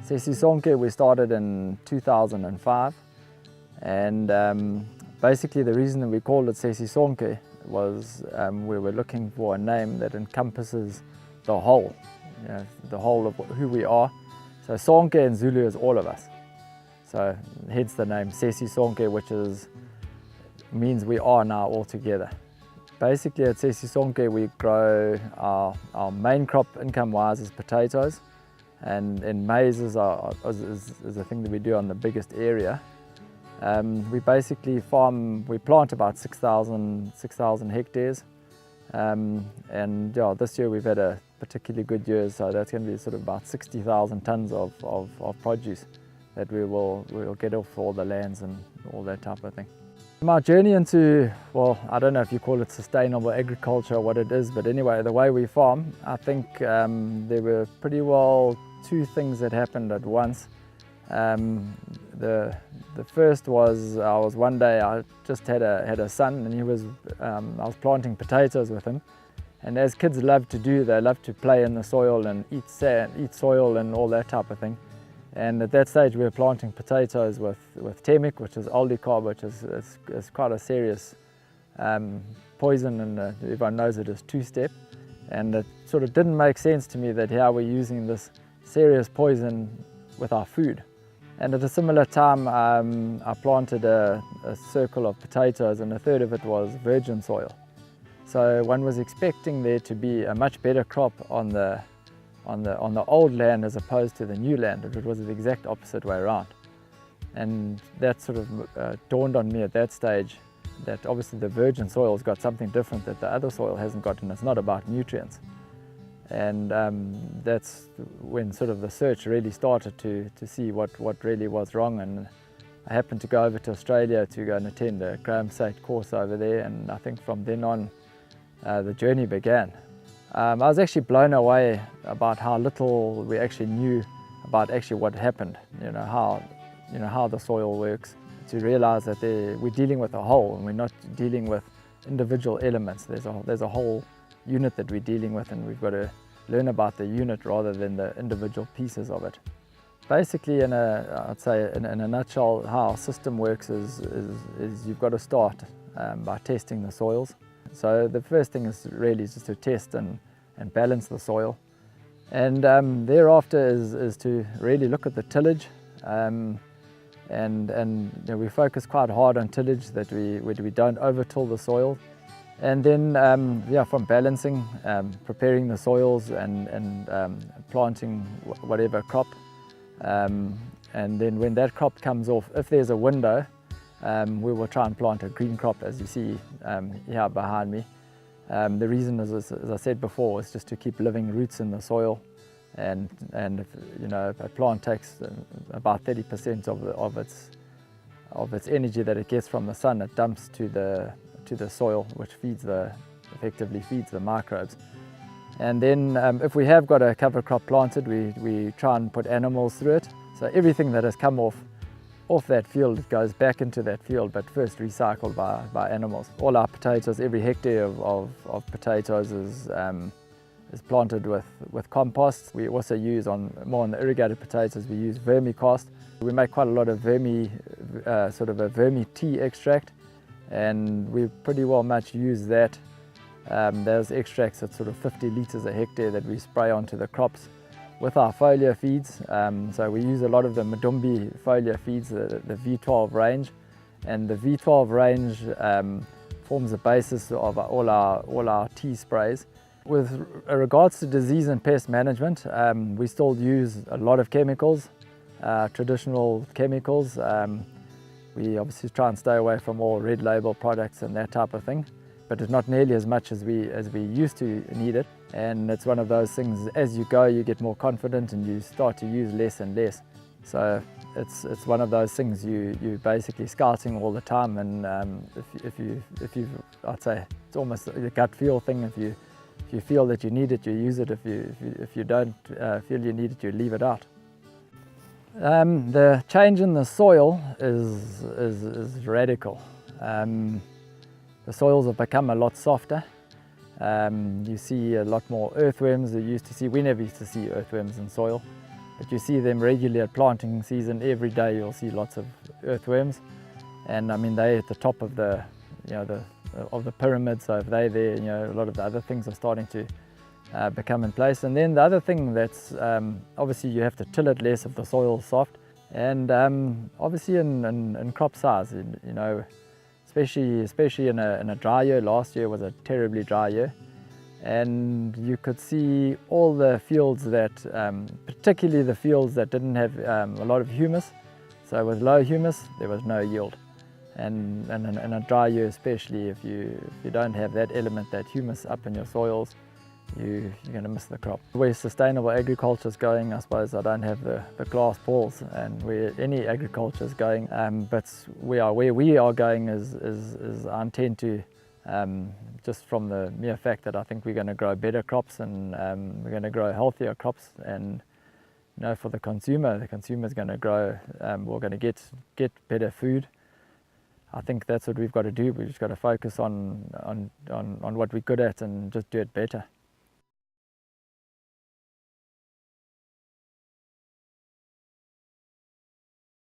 Sesisonke we started in 2005, and basically the reason that we called it Sesisonke was we were looking for a name that encompasses the whole, the whole of who we are. So Sonke in Zulu is all of us. So hence the name Sesisonke, which means we are now all together. Basically at Sesisonke we grow our main crop income-wise is potatoes, and maize is the thing that we do on the biggest area. We basically we plant about 6,000 hectares, and this year we've had a particularly good year, so that's going to be sort of about 60,000 tons of produce that we'll get off all the lands and all that type of thing. My journey into, well, I don't know if you call it sustainable agriculture or what it is, but anyway, the way we farm, I think there were pretty well two things that happened at once. The first was one day I just had a son, and I was planting potatoes with him, and as kids love to do, they love to play in the soil and eat sand, eat soil and all that type of thing. And at that stage we were planting potatoes with temic, which is aldicarb, which is quite a serious poison, and everyone knows it is two-step. And it sort of didn't make sense to me that here we're using this serious poison with our food. And at a similar time I planted a circle of potatoes, and a third of it was virgin soil. So one was expecting there to be a much better crop on the old land as opposed to the new land. It was the exact opposite way around. And that sort of dawned on me at that stage that obviously the virgin soil's got something different that the other soil hasn't got, and it's not about nutrients. And that's when sort of the search really started to see what really was wrong. And I happened to go over to Australia to go and attend a Graham Sate course over there, and I think from then on the journey began. I was actually blown away about how little we actually knew about actually what happened, how the soil works, to realize that we're dealing with a whole and we're not dealing with individual elements. There's a whole unit that we're dealing with, and we've got to learn about the unit rather than the individual pieces of it. Basically, I'd say in a nutshell, how our system works is you've got to start by testing the soils. So the first thing is really just to test and balance the soil, and thereafter is to really look at the tillage, and we focus quite hard on tillage, that we don't over-till the soil, and then from balancing, preparing the soils and planting whatever crop, and then when that crop comes off, if there's a window, we will try and plant a green crop, as you see here behind me. The reason is, as I said before, is just to keep living roots in the soil, and if a plant takes about 30% of its energy that it gets from the sun, it dumps to the soil, which effectively feeds the microbes. And then if we have got a cover crop planted, we try and put animals through it. So everything that has come off that field goes back into that field, but first recycled by animals. All our potatoes, every hectare of potatoes is planted with compost. We also use more on the irrigated potatoes, we use vermicast. We make quite a lot of sort of a vermi tea extract, and we pretty well much use that. Those extracts at sort of 50 litres a hectare that we spray onto the crops with our foliar feeds. So we use a lot of the Madumbi foliar feeds, the V12 range, and the V12 range forms the basis of all our tea sprays. With regards to disease and pest management, we still use a lot of chemicals, traditional chemicals. We obviously try and stay away from all red label products and that type of thing, but it's not nearly as much as we used to need it. And it's one of those things, as you go you get more confident and you start to use less and less. So it's one of those things you're basically scouting all the time, and if you I'd say it's almost a gut feel thing. If you feel that you need it, you use it. If you don't feel you need it, you leave it out. The change in the soil is radical. The soils have become a lot softer. You see a lot more earthworms. We never used to see earthworms in soil. but you see them regularly at planting season. Every day you'll see lots of earthworms, and I mean they're at the top of the of the pyramid. So if they're there, a lot of the other things are starting to become in place. And then the other thing that's obviously you have to till it less if the soil's soft, and obviously in crop size, especially in a dry year. Last year was a terribly dry year, and you could see all the fields that, particularly the fields that didn't have a lot of humus. So with low humus, there was no yield. And in a dry year especially, if you don't have that element, that humus up in your soils, you're going to miss the crop. Where sustainable agriculture is going, I suppose I don't have the glass balls, and where any agriculture is going, but where we are going is I intend to, just from the mere fact that I think we're going to grow better crops, and we're going to grow healthier crops, and for the consumer is going to grow, we're going to get better food. I think that's what we've got to do. We've just got to focus on what we're good at and just do it better.